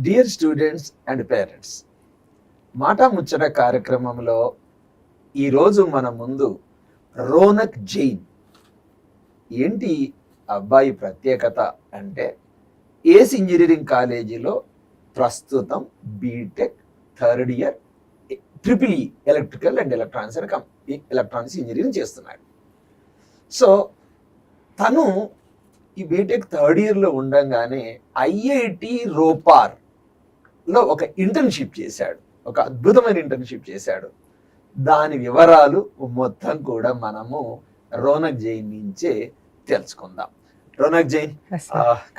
Dear students and parents, మాట ముచ్చట కార్యక్రమంలో ఈరోజు మన ముందు రోనక్ జైన్. ఏంటి అబ్బాయి ప్రత్యేకత అంటే ఏస్ ఇంజనీరింగ్ కాలేజీలో ప్రస్తుతం BTech third year triple electrical and electronics engineering చేస్తున్నాడు. సో తను ఈ బీటెక్ థర్డ్ ఇయర్లో ఉండగానే ఐఐటి రోపార్లో ఒక ఇంటర్న్షిప్ చేశాడు, ఒక అద్భుతమైన ఇంటర్న్షిప్ చేశాడు. దాని వివరాలు మొత్తం కూడా మనము రోనక్ జైన్ నుంచే తెలుసుకుందాం. Ronak Jain,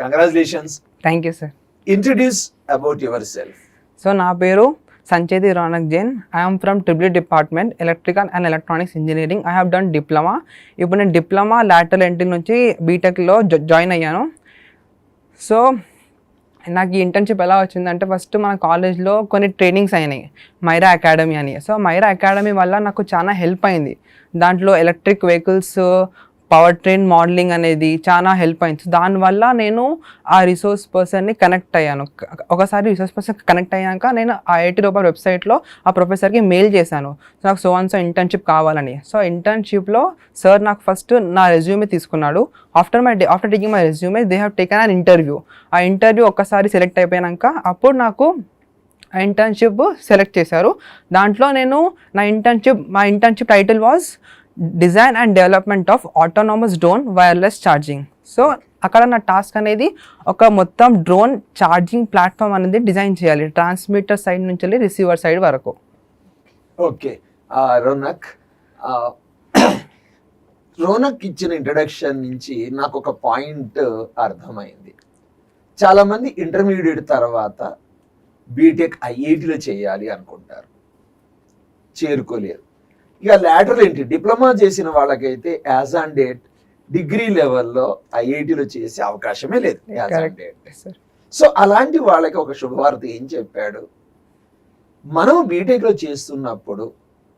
congratulations. Thank you sir. Introduce about yourself. So నా పేరు Sancheti Ronak Jain. I'm from triple department electrical and electronics engineering. I have done diploma. ఇప్పుడు నేను డిప్లొమా లాటరల్ ఎంట్రీ నుంచి బీటెక్లో జాయిన్ అయ్యాను. సో నాకు ఈ ఇంటర్న్షిప్ ఎలా వచ్చిందంటే, ఫస్ట్ మన కాలేజ్లో కొన్ని ట్రైనింగ్స్ అయినాయి, మైరా అకాడమీ అని. సో మైరా అకాడమీ వల్ల నాకు చాలా హెల్ప్ అయింది. దాంట్లో electric vehicles, power train modelling అనేది చాలా హెల్ప్ అయింది. దానివల్ల నేను ఆ రిసోర్స్ పర్సన్ని కనెక్ట్ అయ్యాను. ఒకసారి రిసోర్స్ పర్సన్ కనెక్ట్ అయ్యాక నేను ఐఐటి రూపాయల వెబ్సైట్లో ఆ ప్రొఫెసర్కి మెయిల్ చేశాను, నాకు సో ఇంటర్న్షిప్ కావాలని. సో ఇంటర్న్షిప్లో సార్ నాకు ఫస్ట్ నా రెజ్యూమే తీసుకున్నాడు. After taking my resume they have taken an interview. ఆ ఇంటర్వ్యూ ఒక్కసారి సెలెక్ట్ అయిపోయాక అప్పుడు నాకు ఆ ఇంటర్న్షిప్ సెలెక్ట్ చేశారు. దాంట్లో నేను మా internship title was design and development of autonomous drone wireless charging. So అక్కడ నా టాస్క్ అనేది ఒక మొత్తం డ్రోన్ ఛార్జింగ్ ప్లాట్ఫామ్ అనేది డిజైన్ చేయాలి, ట్రాన్స్మిటర్ సైడ్ నుంచి వెళ్ళి రిసీవర్ సైడ్ వరకు. ఓకే రోనక్, రోనక్ ఇచ్చిన ఇంట్రడక్షన్ నుంచి నాకు ఒక పాయింట్ అర్థమైంది. చాలామంది ఇంటర్మీడియట్ తర్వాత బీటెక్ ఐఐటిలో చేయాలి అనుకుంటారు, చేరుకోలేరు. ఇక లాటరల్ ఏంటి, డిప్లొమా చేసిన వాళ్ళకైతే యాజ్ ఆన్ డేట్ డిగ్రీ లెవెల్లో ఐఐటిలో చేసే అవకాశమే లేదు యాజ్ ఆన్ డేట్. సో అలాంటి వాళ్ళకి ఒక శుభవార్త ఏం చెప్పాడు, మనం బీటెక్లో చేస్తున్నప్పుడు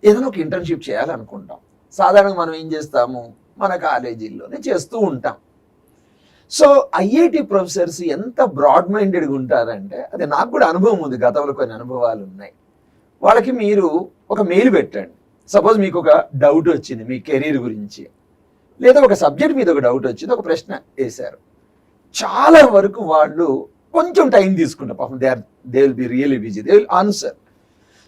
ఏదైనా ఒక ఇంటర్న్షిప్ చేయాలనుకుంటాం. సాధారణంగా మనం ఏం చేస్తాము, మన కాలేజీల్లోనే చేస్తూ ఉంటాం. సో ఐఐటి ప్రొఫెసర్స్ ఎంత బ్రాడ్ మైండెడ్గా ఉంటారంటే, అది నాకు కూడా అనుభవం ఉంది, గతంలో కొన్ని అనుభవాలు ఉన్నాయి. వాళ్ళకి మీరు ఒక మెయిల్ పెట్టండి. సపోజ్ మీకు ఒక డౌట్ వచ్చింది మీ కెరీర్ గురించి, లేదా ఒక సబ్జెక్ట్ మీద ఒక డౌట్ వచ్చింది, ఒక ప్రశ్న వేశారు. చాలా వరకు వాళ్ళు కొంచెం టైం తీసుకుంటారు, పాపం they will be really busy, they will answer.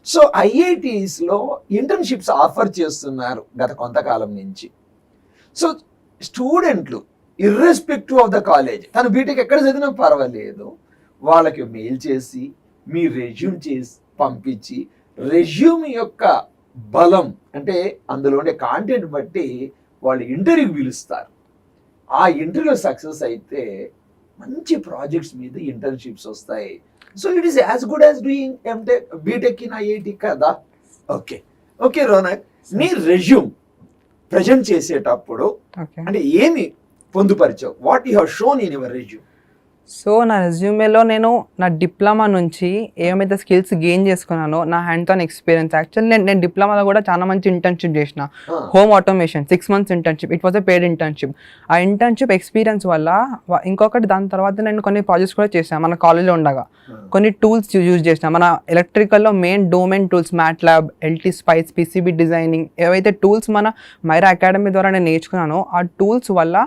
So ఐఐటీస్లో ఇంటర్న్షిప్స్ ఆఫర్ చేస్తున్నారు గత కొంతకాలం నుంచి. సో స్టూడెంట్లు ఇర్రెస్పెక్టివ్ ఆఫ్ ద కాలేజ్, తను బీటెక్ ఎక్కడ చదివినా పర్వాలేదు, వాళ్ళకి మెయిల్ చేసి మీ రెజ్యూమ్ చేసి పంపించి, రెజ్యూమ్ యొక్క బలం అంటే అందులో ఉండే కాంటెంట్ బట్టి వాళ్ళు ఇంటర్వ్యూకి పిలుస్తారు. ఆ ఇంటర్వ్యూ సక్సెస్ అయితే మంచి ప్రాజెక్ట్స్ మీద ఇంటర్న్షిప్స్ వస్తాయి. So it is as good as doing MTech BTech in IIT కదా. ఓకే ఓకే రోనక్, నీ రెజ్యూమ్ ప్రజెంట్ చేసేటప్పుడు అంటే ఏమి పొందుపరిచావు, what you have shown in your resume? So నా రెజ్యూమేలో నేను నా డిప్లొమా నుంచి ఏమైతే స్కిల్స్ గెయిన్ చేసుకున్నానో, నా హ్యాండ్స్ ఆన్ ఎక్స్పీరియన్స్. యాక్చువల్లీ నేను డిప్లొమాలో కూడా చాలా మంచి ఇంటర్న్షిప్ చేసిన, home automation 6 months internship. It was a paid internship. ఆ ఇంటర్న్షిప్ ఎక్స్పీరియన్స్ వల్ల ఇంకొకటి, దాని తర్వాత నేను కొన్ని ప్రాజెక్ట్స్ కూడా చేశాను మన కాలేజ్లో ఉండగా. కొన్ని టూల్స్ యూజ్ చేసిన మన ఎలక్ట్రికల్లో main domain tools, MATLAB, LT spice, PCB designing, ఏవైతే టూల్స్ మన మైరా అకాడమీ ద్వారా నేను నేర్చుకున్నానో ఆ టూల్స్ వల్ల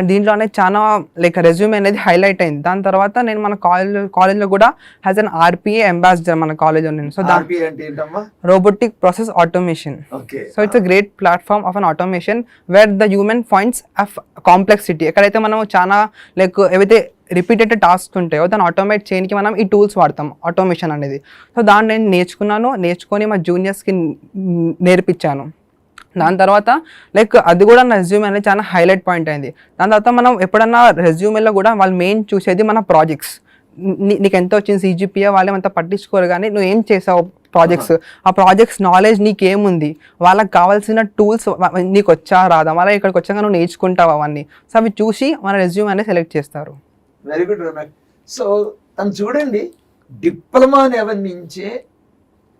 దీంట్లోనే చాలా రెజ్యూమ్ అనేది హైలైట్ అయింది. దాని తర్వాత నేను మన కాలేజ్లో కూడా హ్యాస్ అన్ ఆర్పిఏ అంబాసిడర్ మన కాలేజ్లో నేను. So robotic process automation. So it's a great platform of an automation wear the human finds complexity. ఎక్కడైతే మనం చాలా ఏవైతే రిపీటెడ్ టాస్క్ ఉంటాయో దాన్ని ఆటోమేట్ చేయడానికి మనం ఈ టూల్స్ వాడతాం, ఆటోమేషన్ అనేది. సో దాన్ని నేను నేర్చుకొని మా జూనియర్స్కి నేర్పించాను. దాని తర్వాత అది కూడా నా రెజ్యూమే అనేది చాలా హైలైట్ పాయింట్ అయింది. దాని తర్వాత మనం ఎప్పుడన్నా రెజ్యూమేలో కూడా వాళ్ళు మెయిన్ చూసేది మన ప్రాజెక్ట్స్. నీకు ఎంత వచ్చింది సిజిపిఏ వాళ్ళు అంత పట్టించుకోరు, కానీ నువ్వు ఏం చేసావు ప్రాజెక్ట్స్, ఆ ప్రాజెక్ట్స్ నాలెడ్జ్ నీకేముంది, వాళ్ళకి కావాల్సిన టూల్స్ నీకు వచ్చా రాదా, వాళ్ళ ఇక్కడికి వచ్చాక నువ్వు నేర్చుకుంటావు అవన్నీ. సో అవి చూసి మన రెజ్యూమ్ అనేది సెలెక్ట్ చేస్తారు. Very good Ronak. సో తను చూడండి, డిప్లొమా లెవెల్ నుంచే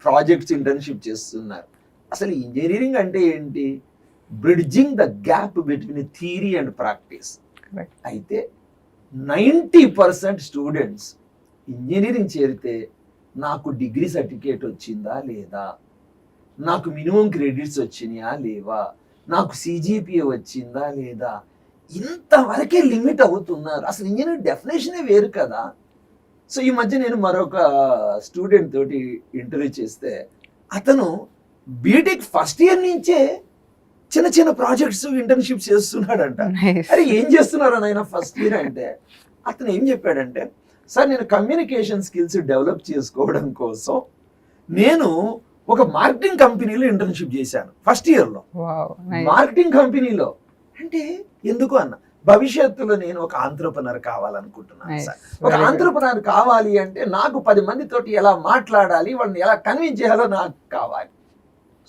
ప్రాజెక్ట్స్ ఇంటర్న్షిప్ చేస్తున్నారు. అసలు ఇంజనీరింగ్ అంటే ఏంటి, bridging the gap between theory and practice. అయితే 90% స్టూడెంట్స్ ఇంజనీరింగ్ చేరితే నాకు డిగ్రీ సర్టిఫికేట్ వచ్చిందా లేదా, నాకు మినిమం క్రెడిట్స్ వచ్చినాయా లేవా, నాకు సిజిపిఏ వచ్చిందా లేదా, ఇంతవరకే లిమిట్ అవుతున్నారు. అసలు ఇంజనీర్ డెఫినేషనే వేరు కదా. సో ఈ మధ్య నేను మరొక స్టూడెంట్ తోటి ఇంటర్వ్యూ చేస్తే అతను బీటెక్ ఫస్ట్ ఇయర్ నుంచే చిన్న చిన్న ప్రాజెక్ట్స్ ఇంటర్న్షిప్స్ చేస్తున్నాడంట. Nice. అరే ఏం చేస్తున్నారు నాయన ఫస్ట్ ఇయర్ అంటే, అతను ఏం చెప్పాడంటే, సార్ నేను కమ్యూనికేషన్ స్కిల్స్ డెవలప్ చేసుకోవడం కోసం నేను ఒక మార్కెటింగ్ కంపెనీలో ఇంటర్న్షిప్ చేశాను ఫస్ట్ ఇయర్లో. Wow, nice. మార్కెటింగ్ కంపెనీలో అంటే ఎందుకు అన్న, భవిష్యత్తులో నేను ఒక ఆంట్రప్రనర్ కావాలనుకుంటున్నాను Nice. సార్. ఒక Very good. ఆంట్రప్రనర్ కావాలి అంటే నాకు 10 మందితోటి ఎలా మాట్లాడాలి, వాళ్ళని ఎలా కన్విన్స్ చేయాలో నాకు కావాలి.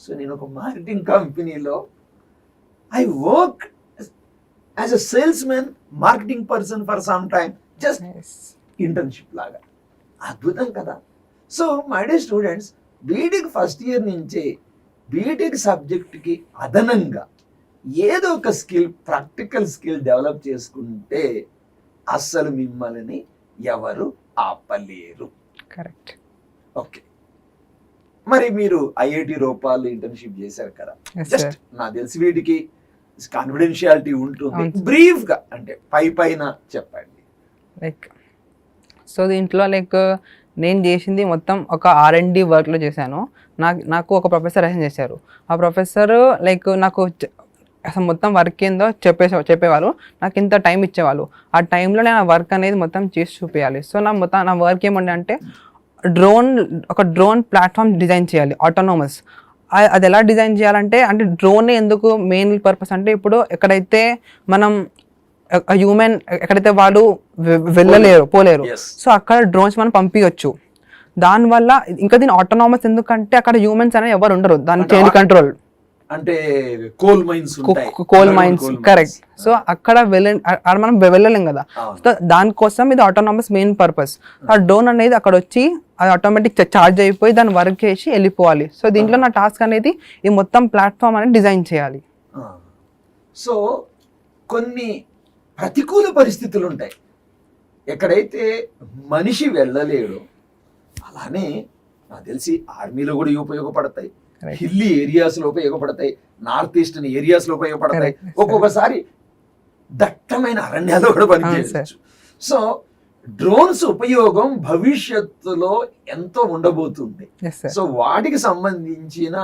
సో నేను ఒక మార్కెటింగ్ కంపెనీలో I work as a salesmen, marketing person for some time, just Nice. Internship లాగా. అద్భుతం కదా. So my dear students, BTech first year నుంచే బీటెక్ సబ్జెక్ట్కి అదనంగా ఏదో ఒక స్కిల్, ప్రాక్టికల్ స్కిల్ డెవలప్ చేసుకుంటే అస్సలు మిమ్మల్ని ఎవరు ఆపలేరు. Correct. ఓకే, మరి మీరు ఐఐటి రూపాల్లో ఇంటర్న్షిప్ చేశారు కదా, Yes, జస్ట్ sir. నాకు తెలిసి వీటికి కాన్ఫిడెన్షియాలిటీ ఉంటుంది, అవును. బ్రీఫ్ గా అంటే పైన చెప్పండి. లైక్ సో దీంట్లో లైక్ నేను చేసింది మొత్తం ఒక R&D వర్క్లో చేశాను. నాకు ఒక ప్రొఫెసర్ అసైన్ చేశారు. ఆ ప్రొఫెసర్ లైక్ నాకు అసలు మొత్తం వర్క్ ఏందో చెప్పేవాళ్ళు. నాకు ఇంత టైం ఇచ్చేవాళ్ళు. ఆ టైంలో నేను ఆ వర్క్ అనేది మొత్తం చేసి చూపించాలి. సో నా వర్క్ ఏమంటే అంటే ఒక డ్రోన్ ప్లాట్ఫామ్ డిజైన్ చేయాలి, ఆటోనోమస్. అది ఎలా డిజైన్ చేయాలంటే, అంటే డ్రోన్ ఎందుకు మెయిన్ పర్పస్ అంటే, ఇప్పుడు ఎక్కడైతే మనం హ్యూమన్ ఎక్కడైతే వాళ్ళు పోలేరు, Yes. సో అక్కడ డ్రోన్స్ మనం పంపించవచ్చు. దానివల్ల ఇంకా దీని ఆటోనామస్ ఎందుకంటే అక్కడ హ్యూమన్స్ అనేది ఎవరు ఉండరు, దాన్ని అంటే చేంజ్ కంట్రోల్ అంటే కోల్ మైన్స్ ఉంటాయి, కోల్ మైన్స్, కరెక్ట్. సో అక్కడ మనం వెళ్ళలేం కదా. సో దానికోసం ఇది ఆటోనామస్ మెయిన్ పర్పస్. ఆ డ్రోన్ అనేది అక్కడ వచ్చి అది ఆటోమేటిక్ చార్జ్ అయిపోయి దాన్ని వర్క్ చేసి వెళ్ళిపోవాలి. సో దీంట్లో నా టాస్క్ అనేది ఈ మొత్తం ప్లాట్ఫామ్ అనేది డిజైన్ చేయాలి. సో కొన్ని ప్రతికూల పరిస్థితులు ఉంటాయి, ఎక్కడైతే మనిషి వెళ్ళలేడు. అలానే నాకు తెలిసి ఆర్మీలో కూడా ఉపయోగపడతాయి, Correct. హిల్లీ ఏరియాస్లో ఉపయోగపడతాయి, నార్త్ ఈస్టర్న్ ఏరియాస్లో ఉపయోగపడతాయి, Correct. ఒక్కొక్కసారి దట్టమైన అరణ్యాల్లో కూడా పనిచేయచ్చు. సో డ్రోన్స్ ఉపయోగం భవిష్యత్తులో ఎంతో ఉండబోతుంది. Yes, sir. సో వాటికి సంబంధించిన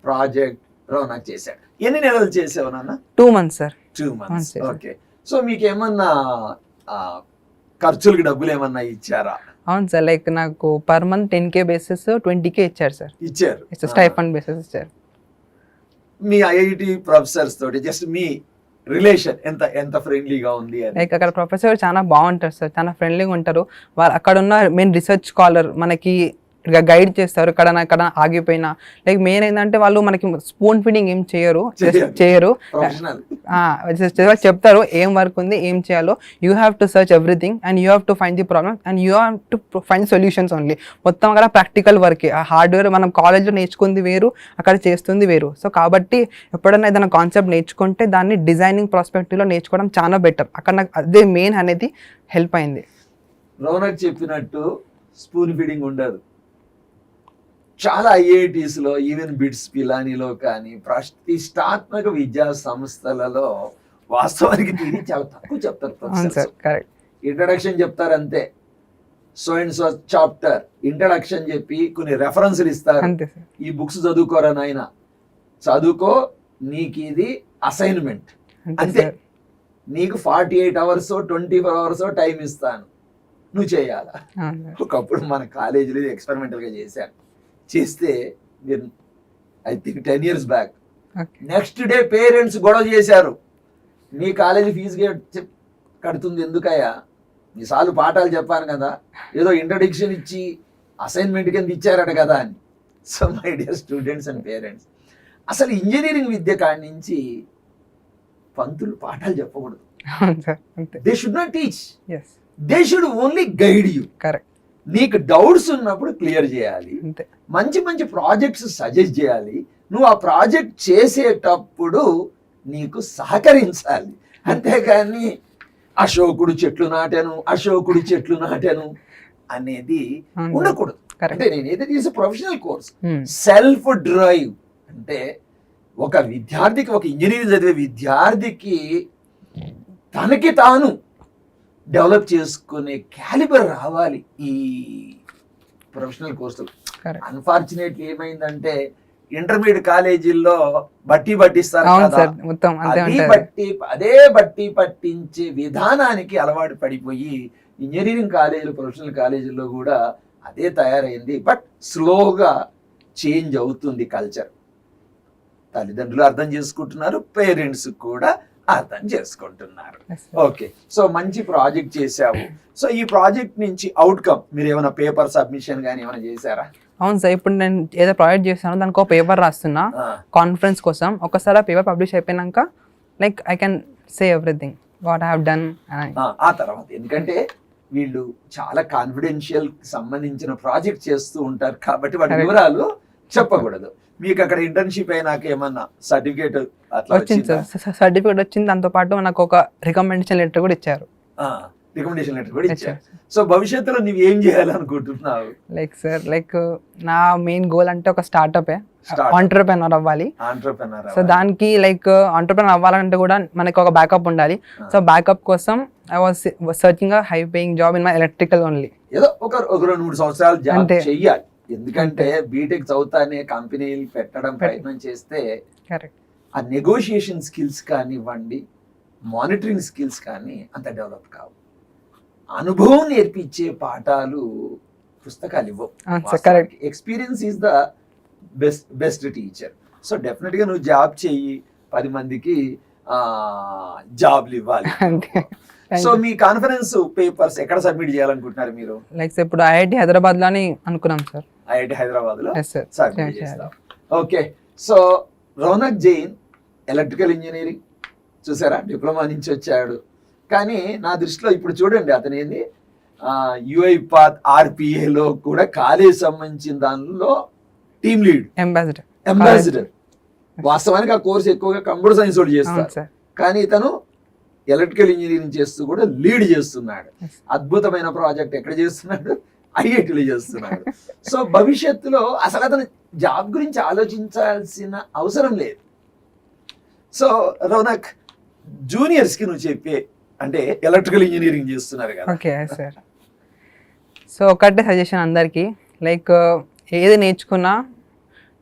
ప్రాజెక్ట్ రోనక్ చేశాడు. ఎన్ని నెలలు చేసావు నాన్న? 2 months, sir. 2 months. Yes, sir. Okay. So మీకు ఏమన్నా ఖర్చులకి డబ్బులు ఏమన్నా ఇచ్చారా? అవును సార్, లైక్ నాకు per month 10K basis 20K ఇచ్చారు సార్. ఇచ్చారు. స్టైఫండ్ బేసిస్ ఇచ్చారు. మీ ఐఐటి ప్రొఫెసర్స్ తోటి జస్ట్ మీ రిలేషన్ ఎంత ఫ్రెండ్లీగా ఉంది అని? లైక్ అక్కడ ప్రొఫెసర్ చాలా బాగుంటారు సార్, చాలా ఫ్రెండ్లీగా ఉంటారు. వాళ్ళు అక్కడ ఉన్న మెయిన్ రీసెర్చ్ స్కాలర్ మనకి గైడ్ చేస్తారు. ఎక్కడ ఆగిపోయినా లైక్ మెయిన్ ఏంటంటే వాళ్ళు మనకి స్పూన్ ఫీడింగ్ ఏం చేయరు. ప్రొఫెషనల్. చెప్తారు ఏం వర్క్ ఉంది, ఏం చేయాలో. You have to search everything and you have to find the problem and you have to find solutions only. మొత్తం అక్కడ ప్రాక్టికల్ వర్కే. ఆ హార్డ్వేర్ మనం కాలేజ్లో నేర్చుకుంది వేరు, అక్కడ చేస్తుంది వేరు. సో కాబట్టి ఎప్పుడైనా ఏదైనా కాన్సెప్ట్ నేర్చుకుంటే దాన్ని డిజైనింగ్ ప్రాస్పెక్టివ్లో నేర్చుకోవడం చాలా బెటర్. అక్కడ నాకు అదే మెయిన్ అనేది హెల్ప్ అయింది. రోనక్ చెప్పినట్టు స్పూన్ ఫీడింగ్ ఉండదు. చాలా ఐఐటీస్లో, ఈవెన్ బిట్స్ పిలానీలో కానీ ప్రతిష్టాత్మక విద్యా సంస్థలలో వాస్తవానికి దీన్ని చాలా తక్కువ చెప్తారు. కరెక్ట్. ఇంట్రడక్షన్ చెప్తారు అంతే, so and so chapter introduction చెప్పి కొన్ని రెఫరెన్స్లు ఇస్తారు. అంతే సార్. ఈ బుక్స్ చదువుకోరా నాయన, చదువుకో, నీకు ఇది అసైన్మెంట్ అంతే, నీకు 48 hours 24 hours టైం ఇస్తాను, నువ్వు చేయాలా. ఒకప్పుడు మన కాలేజీలో ఎక్స్పెరిమెంటల్గా చేశాను. చేస్తే మీరు I think 10 years back next day parents గొడవ చేశారు, మీ కాలేజీ ఫీజు కడుతుంది ఎందుకయ్యా, మీ సార్లు పాఠాలు చెప్పాను కదా, ఏదో ఇంట్రడక్షన్ ఇచ్చి అసైన్మెంట్ కింద ఇచ్చారట కదా అని. So my dear students and parents, అసలు ఇంజనీరింగ్ విద్య కాడి నుంచి పంతులు పాఠాలు చెప్పకూడదు. They should not teach, they should only guide you. Correct. నీకు డౌట్స్ ఉన్నప్పుడు క్లియర్ చేయాలి, మంచి మంచి ప్రాజెక్ట్స్ సజెస్ట్ చేయాలి, నువ్వు ఆ ప్రాజెక్ట్ చేసేటప్పుడు నీకు సహకరించాలి. అంతేగాని అశోకుడు చెట్లు నాటాను అనేది అవును. ఉండకూడదు. Correct. అంటే నేను ఏదైతే చేసే professional course Hmm. Self drive అంటే ఒక విద్యార్థికి, ఒక ఇంజనీరింగ్ చదివే విద్యార్థికి తనకి తాను డెవలప్ చేసుకునే క్యాలిబర్ రావాలి ఈ ప్రొఫెషనల్ కోర్సులు. Correct. అన్ఫార్చునేట్లీ ఏమైందంటే ఇంటర్మీడియట్ కాలేజీల్లో బట్టి పట్టిస్తారు అవును కదా, సార్, మొత్తం అంతే అది ఉంటుంది. అదే బట్టి పట్టించే విధానానికి అలవాటు పడిపోయి ఇంజనీరింగ్ కాలేజీలు, ప్రొఫెషనల్ కాలేజీల్లో కూడా అదే తయారైంది. బట్ స్లోగా చేంజ్ అవుతుంది కల్చర్. తల్లిదండ్రులు అర్థం చేసుకుంటున్నారు, పేరెంట్స్ కూడా అర్థం చేసుకుంటున్నారు. Yes, sir. ఓకే, సో మంచి ప్రాజెక్ట్ చేశావు. సో ఈ ప్రాజెక్ట్ నుంచి అవుట్కమ్ మీరు ఏమైనా పేపర్ సబ్మిషన్ కానీ ఏమైనా చేశారా? అవును సార్, ఇప్పుడు నేను ఏదో ప్రాజెక్ట్ చేస్తానో దానికి ఒక పేపర్ రాస్తున్నా ఆ, కాన్ఫరెన్స్ కోసం. ఒకసారి ఆ పేపర్ పబ్లిష్ అయిపోయినాక like I can say everything what I have done. ఆ తర్వాత ఎందుకంటే వీళ్ళు చాలా కాన్ఫిడెన్షియల్ సంబంధించిన ప్రాజెక్ట్ చేస్తూ ఉంటారు కాబట్టి వాటి Correct. వివరాలు చెప్పకూడదు. మీకు అక్కడ ఇంటర్న్షిప్ అయినాక ఏమన్నా సర్టిఫికేట్ అట్లా వచ్చింది వచ్చిందా? సార్, సర్టిఫికేట్ వచ్చింది. దాంతో పాటు నాకు ఒక రికమెండేషన్ లెటర్ కూడా ఇచ్చారు. రికమెండేషన్ లెటర్ కూడా ఇచ్చారు. ఇచ్చారు. సో భవిష్యత్తులో నువ్వు ఏం చేయాలనుకుంటున్నావు? లైక్ సార్, లైక్ నా మెయిన్ గోల్ అంటే ఒక స్టార్ట్అప్ Startup. ఆంటర్ప్రెనర్ అవ్వాలి. ఆంటర్‌ప్రెనర్ సో దానికి లైక్ ఆంటర్ప్రెనర్ అవ్వాలంటే కూడా మనకి ఒక బ్యాకప్ ఉండాలి. సో బ్యాకప్ కోసం I was searching a high paying job in my electrical only. ఏదో ఒక 2-3 సంవత్సరాలు జాబ్ అంతే. చెయ్యాలి. ఎందుకంటే బీటెక్ చదువుతానే కంపెనీలు పెట్టడం ప్రయత్నం చేస్తే కరెక్ట్. ఆ నెగోషియేషన్ స్కిల్స్ కానివ్వండి, మానిటరింగ్ స్కిల్స్ కానీ అంత డెవలప్ కావు. అనుభవం నేర్పించే పాఠాలు పుస్తకాలు ఇవ్వవు. Sir correct. Experience is the best teacher. So definite గా నువ్వు జాబ్ చెయ్యి, 10 మందికి జాబ్లు ఇవ్వాలి. అంతే. సో మీ కాన్ఫరెన్స్ పేపర్స్ ఎక్కడ సబ్మిట్ చేయాలనుకుంటున్నారు మీరు? లైక్ ఇప్పుడు ఐఐటి హైదరాబాద్ లో అని అనుకున్నాం సార్. ఐఐటి హైదరాబాద్ లో ఎస్ సార్. సబ్మిట్ చేస్తాం. Okay, so Raunak Jain electrical engineering చూసారా, డిప్లొమా నుంచి వచ్చాడు. కానీ నా దృష్టిలో ఇప్పుడు చూడండి, అతను ఏంది యుఐపాత్ ఆర్పిఏలో కూడా కాలేజ్ సంబంధించిన దానిలో టీమ్ లీడ్, అంబాసిడర్. వాస్తవానికి ఆ కోర్స్ ఎక్కువగా కంప్యూటర్ సైన్స్ వాళ్ళు అవును చేస్తారు, సార్. కానీ ఇతను ఎలక్ట్రికల్ ఇంజనీరింగ్ చేస్తూ కూడా లీడ్ చేస్తున్నాడు. Yes. అద్భుతమైన ప్రాజెక్ట్ ఎక్కడ చేస్తున్నాడు? ఐఐటిలో చేస్తున్నాడు. సో భవిష్యత్తులో అసలు అతను జాబ్ గురించి ఆలోచించాల్సిన అవసరం లేదు. సో రౌనక్, జూనియర్స్ కి నువ్వు చెప్పే, అంటే ఎలక్ట్రికల్ ఇంజనీరింగ్ చేస్తున్నారు కదా, ఓకే సార్. సో ఒకటే సజెషన్ అందరికీ, లైక్ ఏది నేర్చుకున్నా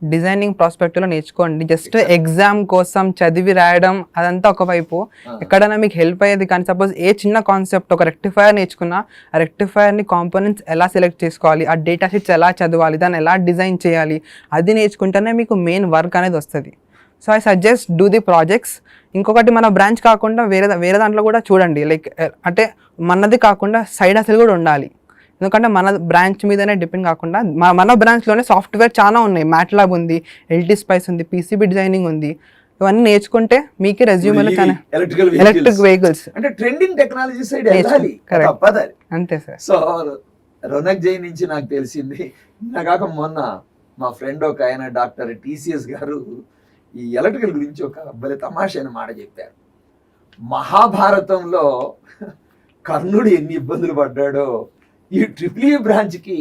డిజైనింగ్ ప్రాస్పెక్ట్లో నేర్చుకోండి. జస్ట్ ఎగ్జామ్ కోసం చదివి రాయడం అదంతా ఒకవైపు, ఎక్కడైనా మీకు హెల్ప్ అయ్యేది. కానీ సపోజ్ ఏ చిన్న కాన్సెప్ట్, ఒక రెక్టిఫైర్ నేర్చుకున్నా, ఆ రెక్టిఫైర్ని కాంపోనెంట్స్ ఎలా సెలెక్ట్ చేసుకోవాలి, ఆ డేటా షీట్స్ ఎలా చదవాలి, దాన్ని ఎలా డిజైన్ చేయాలి, అది నేర్చుకుంటేనే మీకు మెయిన్ వర్క్ అనేది వస్తుంది. So I suggest do the projects. ఇంకొకటి, మన బ్రాంచ్ కాకుండా వేరే దాంట్లో కూడా చూడండి. లైక్ అంటే మనది కాకుండా సైడ్ అసలు కూడా ఉండాలి. ఎందుకంటే మన బ్రాంచ్ మీదనే డిపెండ్ కాకుండా మన బ్రాంచ్లోనే సాఫ్ట్వేర్ చాలా ఉన్నాయి. మ్యాట్లాబ్ ఉంది, ఎల్టీ స్పైస్ ఉంది, పీసీబీ డిజైనింగ్ ఉంది. ఇవన్నీ నేర్చుకుంటే మీకు రెజ్యూమేలో చాలా ఎలక్ట్రిక్ వెహికల్స్ అంటే ట్రెండింగ్ టెక్నాలజీ సైడ్ వెళ్ళాలి, తప్పదు. అంతే సార్. సో రౌనక్ జైన్ నుంచి నాకు తెలిసింది, నాకాక మొన్న మా ఫ్రెండ్ ఒక ఆయన డాక్టర్ టీసీఎస్ గారు ఈ ఎలక్ట్రికల్ గురించి ఒక భలే తమాషైన మాట చెప్పారు. మహాభారతంలో కర్ణుడు ఎన్ని ఇబ్బందులు పడ్డాడో, ఈ ట్రిపుల్ బ్రాంచ్కి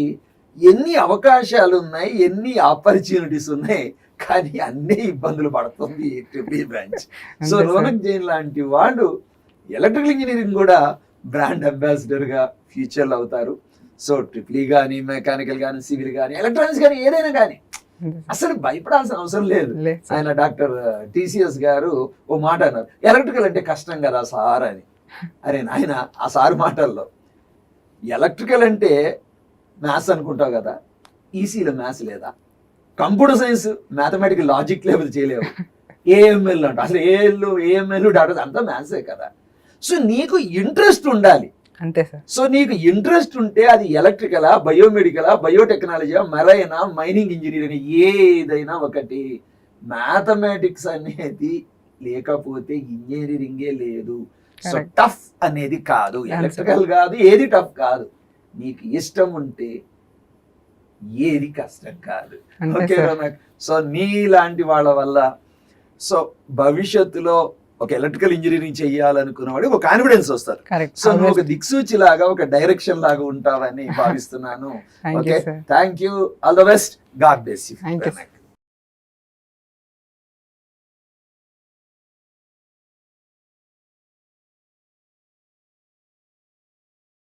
ఎన్ని అవకాశాలు ఉన్నాయి, ఎన్ని ఆపర్చునిటీస్ ఉన్నాయి, కానీ అన్ని ఇబ్బందులు పడుతుంది ఈ triple branch. So Raunak Jain లాంటి వాళ్ళు ఎలక్ట్రికల్ ఇంజనీరింగ్ కూడా బ్రాండ్ అంబాసిడర్ గా ఫ్యూచర్లో అవుతారు. సో ట్రిపుల్ కానీ, మెకానికల్ కానీ, సివిల్ కానీ, ఎలక్ట్రానిక్స్ కానీ, ఏదైనా కానీ అసలు భయపడాల్సిన అవసరం లేదు. ఆయన డాక్టర్ టీసీఎస్ గారు ఓ మాట అన్నారు, ఎలక్ట్రికల్ అంటే కష్టం కదా సార్ అని. అరే నాయన, ఆ సార్ మాటల్లో ఎలక్ట్రికల్ అంటే మ్యాథ్స్ అనుకుంటావు కదా, ఈసీలో మ్యాథ్స్ లేదా? Computer science mathematical logic level చేయలేవు. ఏఎంఎల్ అంటే అసలు ఏఎంఎల్ డాటా అంతా మ్యాథ్సే కదా. సో నీకు ఇంట్రెస్ట్ ఉండాలి. అంతే సార్. సో నీకు ఇంట్రెస్ట్ ఉంటే అది ఎలక్ట్రికలా, బయోమెడికలా, బయోటెక్నాలజీయా, మెరైనా, మైనింగ్ ఇంజనీర్ అని ఏదైనా ఒకటి. మ్యాథమెటిక్స్ అనేది లేకపోతే ఇంజనీరింగే లేదు. సో టఫ్ అనేది కాదు, ఎలక్ట్రికల్ కాదు, ఏది టఫ్ కాదు. నీకు ఇష్టం ఉంటే ఏది కష్టం కాదు. ఓకే రౌనక్, సో నీలాంటి వాళ్ళ వల్ల సో భవిష్యత్తులో ఒక ఎలక్ట్రికల్ ఇంజనీరింగ్ చేయాలనుకున్న వాడికి ఒక కాన్ఫిడెన్స్ వస్తారు. కరెక్ట్. సో నువ్వు ఒక దిక్సూచి లాగా ఒక డైరెక్షన్ లాగా ఉంటావని భావిస్తున్నాను. Thank you okay, sir. Thank you, all the best, God bless you. Thank you.